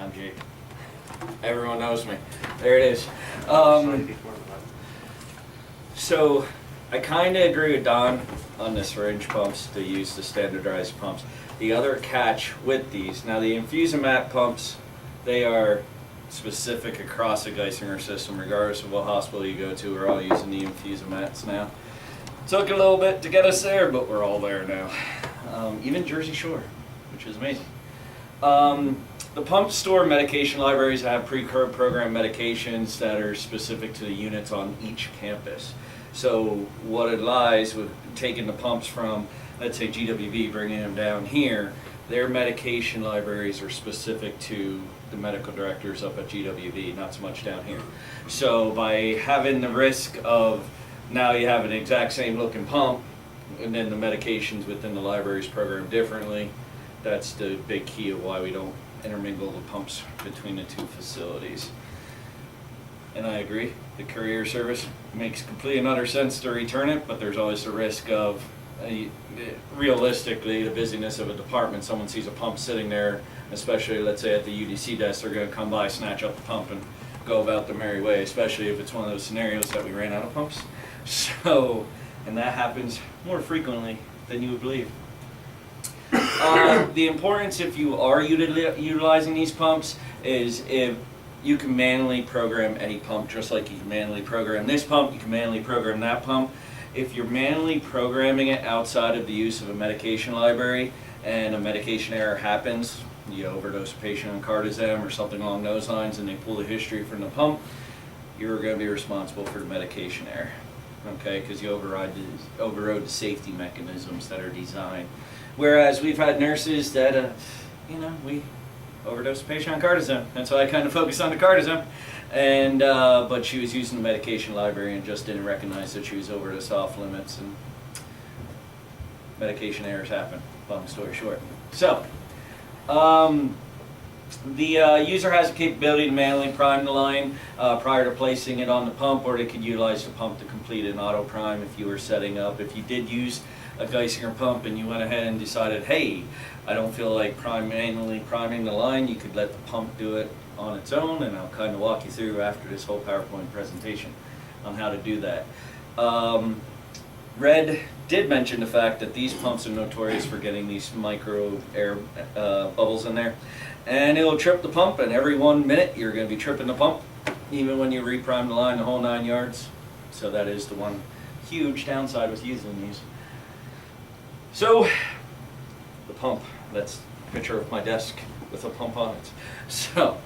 I'm Jake. Everyone knows me. There it is. So I kind of agree with Don on the syringe pumps to use the standardized pumps. The other catch with these, now the Infusomat pumps, they are specific across the Geisinger system, regardless of what hospital you go to. We're all using the Infusomats now. Took a little bit to get us there, but we're all there now. Even Jersey Shore, which is amazing. The pump store medication libraries have pre-programmed medications that are specific to the units on each campus. So what it lies with taking the pumps from, let's say GWB, bringing them down here, their medication libraries are specific to the medical directors up at GWB, not so much down here. So by having the risk of now you have an exact same looking pump and then the medications within the libraries programmed differently, that's the big key of why we don't intermingle the pumps between the two facilities. And I agree, the courier service makes complete and utter sense to return it, but there's always the risk of, realistically, the busyness of a department. Someone sees a pump sitting there, especially let's say at the UDC desk, they're going to come by, snatch up the pump and go about their merry way, especially if it's one of those scenarios that we ran out of pumps. So, and that happens more frequently than you would believe. The importance, if you are utilizing these pumps, is if you can manually program any pump, just like you can manually program this pump, you can manually program that pump. If you're manually programming it outside of the use of a medication library and a medication error happens, you overdose a patient on cardizem or something along those lines, and they pull the history from the pump, you're going to be responsible for the medication error. Okay, because you overrode the safety mechanisms that are designed. Whereas we've had nurses that, we overdosed a patient on cardizem, and so I kind of focused on the cardizem, and but she was using the medication library and just didn't recognize that she was overdose off limits, and medication errors happen. Long story short. So, the user has the capability to manually prime the line prior to placing it on the pump, or they could utilize the pump to complete an auto prime if you were setting up. If you did use a Geisinger pump and you went ahead and decided, hey, I don't feel like manually priming the line, you could let the pump do it on its own, and I'll kind of walk you through after this whole PowerPoint presentation on how to do that. Red did mention the fact that these pumps are notorious for getting these micro air bubbles in there, and it'll trip the pump, and every 1 minute you're going to be tripping the pump, even when you reprime the line the whole 9 yards. So that is the one huge downside with using these. So, the pump, that's a picture of my desk with a pump on it. So,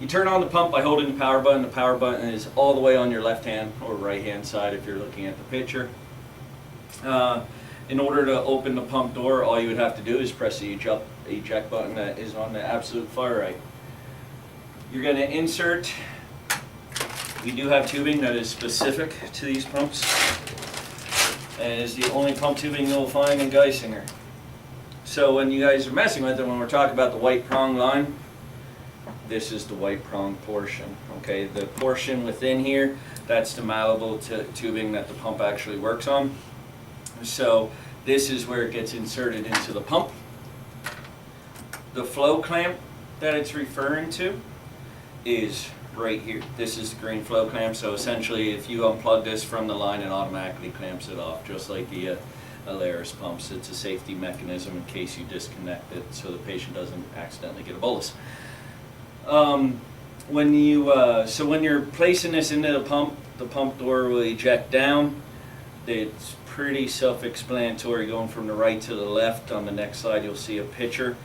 you turn on the pump by holding the power button. The power button is all the way on your left hand or right hand side if you're looking at the picture. In order to open the pump door, all you would have to do is press the eject button that is on the absolute far right. You're going to insert, we do have tubing that is specific to these pumps, and is the only pump tubing you'll find in Geisinger. So when you guys are messing with it, when we're talking about the white prong line, this is the white prong portion. Okay, the portion within here, that's the malleable tubing that the pump actually works on. So this is where it gets inserted into the pump. The flow clamp that it's referring to is right here. This is the green flow clamp. So essentially, if you unplug this from the line, it automatically clamps it off, just like the Alaris pumps. It's a safety mechanism in case you disconnect it, so the patient doesn't accidentally get a bolus. When you're placing this into the pump door will eject down. It's pretty self-explanatory going from the right to the left. On the next slide, you'll see a picture.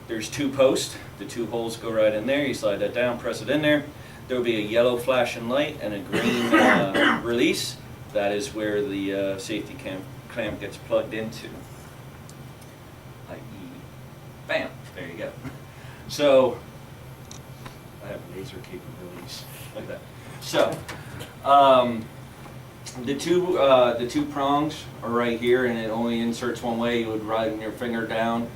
There's 2 posts. The 2 holes go right in there. You slide that down, press it in there. There will be a yellow flashing light and a green release. That is where the safety clamp gets plugged into. I.e. bam, there you go. So, I have laser capabilities like that. So, the two prongs are right here, and it only inserts one way. You would run your finger down,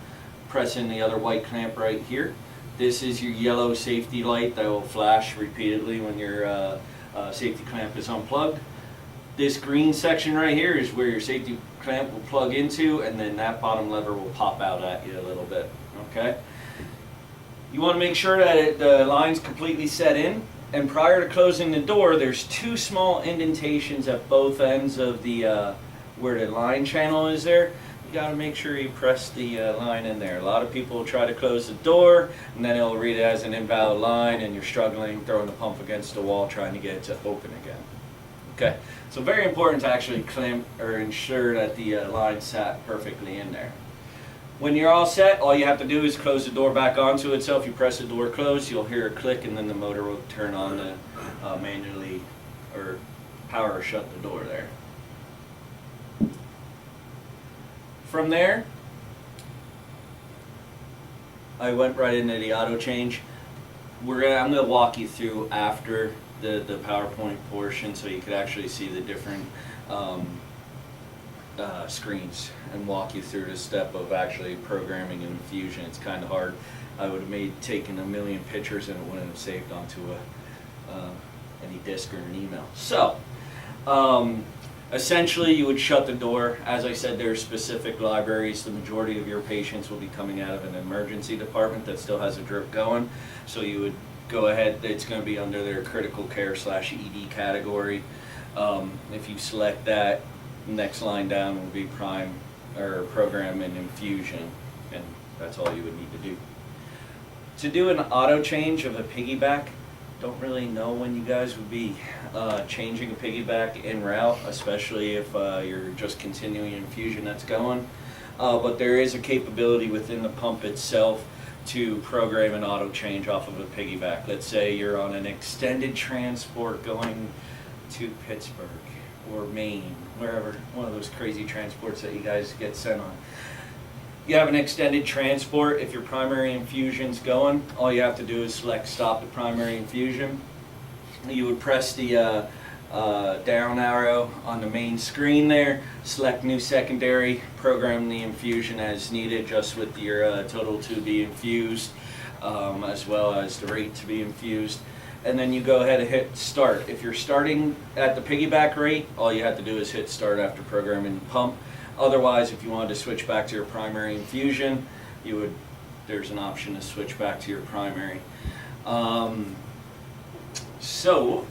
press in the other white clamp right here. This is your yellow safety light that will flash repeatedly when your safety clamp is unplugged. This green section right here is where your safety clamp will plug into, and then that bottom lever will pop out at you a little bit. Okay. You want to make sure that the line's completely set in, and prior to closing the door, there's 2 small indentations at both ends of the where the line channel is there. You got to make sure you press the line in there. A lot of people try to close the door, and then it'll read it as an invalid line, and you're struggling, throwing the pump against the wall, trying to get it to open again. Okay, so very important to actually clamp or ensure that the line sat perfectly in there. When you're all set, all you have to do is close the door back onto itself. You press the door closed, you'll hear a click, and then the motor will turn on to manually or power shut the door there. From there, I went right into the auto change. I'm gonna walk you through after the PowerPoint portion, so you could actually see the different screens and walk you through the step of actually programming an infusion. It's kind of hard. I would have taken a million pictures and it wouldn't have saved onto any disk or an email. So essentially you would shut the door. As I said, there are specific libraries. The majority of your patients will be coming out of an emergency department that still has a drip going, so you would go ahead, it's going to be under their critical care / ED category. If you select that, next line down will be program and infusion, and that's all you would need to do. To do an auto change of a piggyback, don't really know when you guys would be changing a piggyback en route, especially if you're just continuing infusion that's going. But there is a capability within the pump itself to program an auto change off of a piggyback. Let's say you're on an extended transport going to Pittsburgh or Maine, wherever, one of those crazy transports that you guys get sent on. You have an extended transport. If your primary infusion's going, all you have to do is select stop the primary infusion. You would press the down arrow on the main screen there, select new secondary, program the infusion as needed, just with your total to be infused, as well as the rate to be infused. And then you go ahead and hit start. If you're starting at the piggyback rate, all you have to do is hit start after programming the pump. Otherwise, if you wanted to switch back to your primary infusion, there's an option to switch back to your primary. So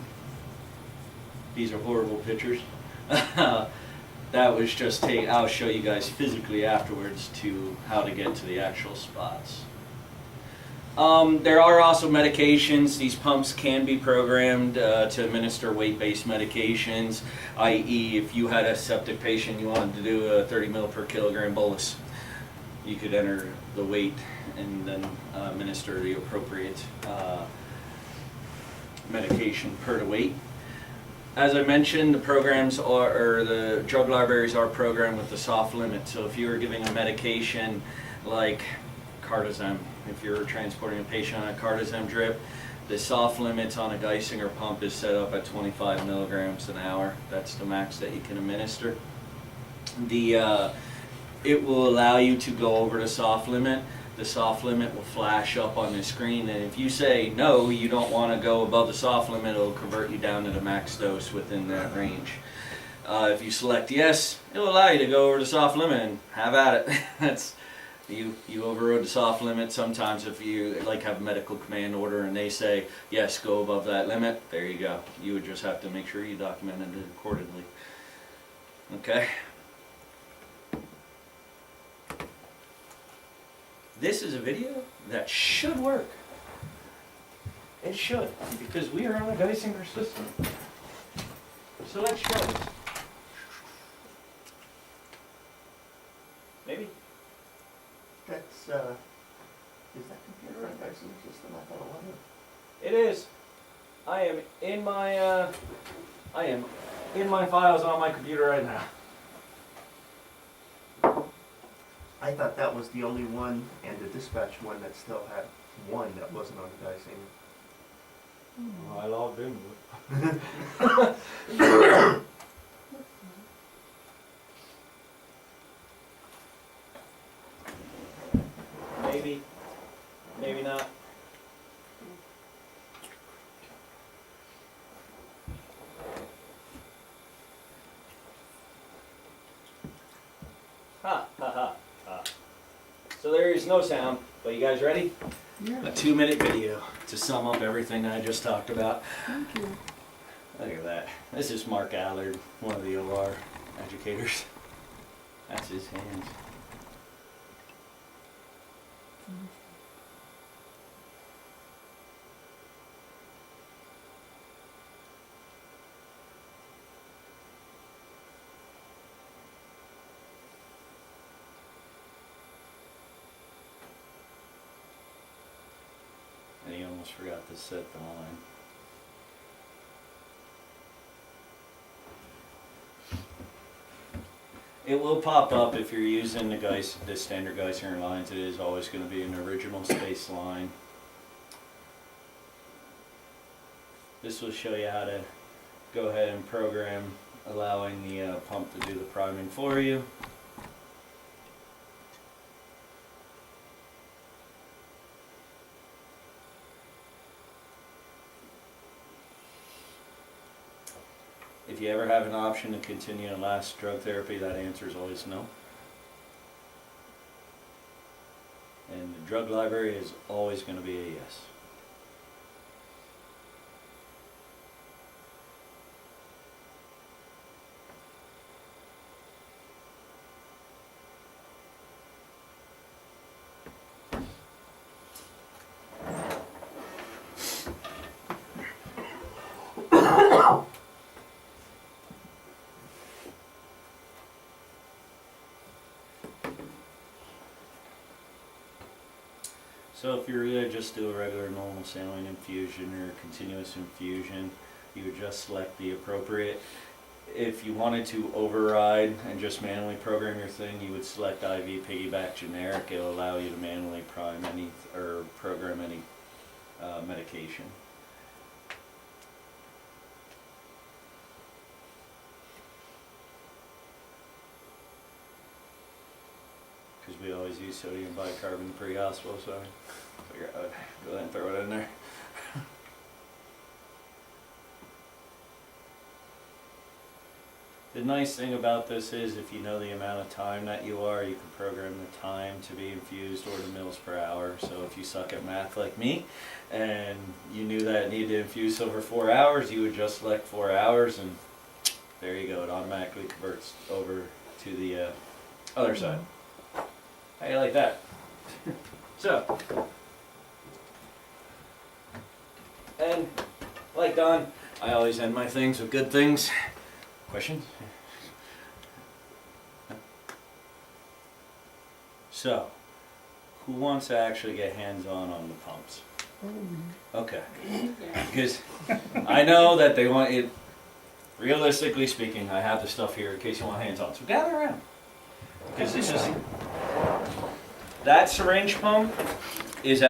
these are horrible pictures. That was just I'll show you guys physically afterwards to how to get to the actual spots. There are also medications. These pumps can be programmed to administer weight-based medications, i.e. if you had a septic patient, you wanted to do a 30 ml per kilogram bolus, you could enter the weight and then administer the appropriate medication per the weight. As I mentioned, the programs or the drug libraries are programmed with the soft limit. So if you were giving a medication like Cardizem, if you're transporting a patient on a Cardizem drip, the soft limits on a Geisinger pump is set up at 25 milligrams an hour. That's the max that you can administer. It will allow you to go over the soft limit. The soft limit will flash up on the screen, and if you say no, you don't want to go above the soft limit, it'll convert you down to the max dose within that range. If you select yes, it'll allow you to go over the soft limit and have at it. You overrode the soft limit. Sometimes if you have a medical command order and they say yes, go above that limit, there you go. You would just have to make sure you documented it accordingly. Okay. This is a video that should work. It should, because we are on a Geisinger system. So let's show it. Maybe. That's, is that computer on Geisinger system? I thought it wasn't. It is. I am in my files on my computer right now. I thought that was the only one, and the dispatch one that still had one that wasn't on the Geisinger. Well, I logged in. Maybe. Maybe not. Ha ha ha ha. So there is no sound, but you guys ready? Yeah, A 2-minute video to sum up everything I just talked about. thank you. Look at that. This is Mark Allard, one of the OR educators. That's his hands. And he almost forgot to set the line. It will pop up if you're using the standard Geisinger lines. It is always going to be an original space line. This will show you how to go ahead and program allowing the pump to do the priming for you. If you ever have an option to continue and last drug therapy, that answer is always no. And the drug library is always going to be a yes. So if you're gonna just do a regular normal saline infusion or continuous infusion, you would just select the appropriate. If you wanted to override and just manually program your thing, you would select IV Piggyback generic. It'll allow you to manually prime any or program any medication. Because we always use sodium bicarbonate pre-hospital, so I figure I'd go ahead and throw it in there. The nice thing about this is if you know the amount of time that you are, you can program the time to be infused or the mils per hour. So if you suck at math like me and you knew that it needed to infuse over 4 hours, you would just select 4 hours and there you go. It automatically converts over to the other side. How you like that? So, and like Don, I always end my things with good things. Questions? So, who wants to actually get hands-on on the pumps? Okay. Because I know that they want it, realistically speaking, I have the stuff here in case you want hands-on. So gather around. Because this is, that syringe pump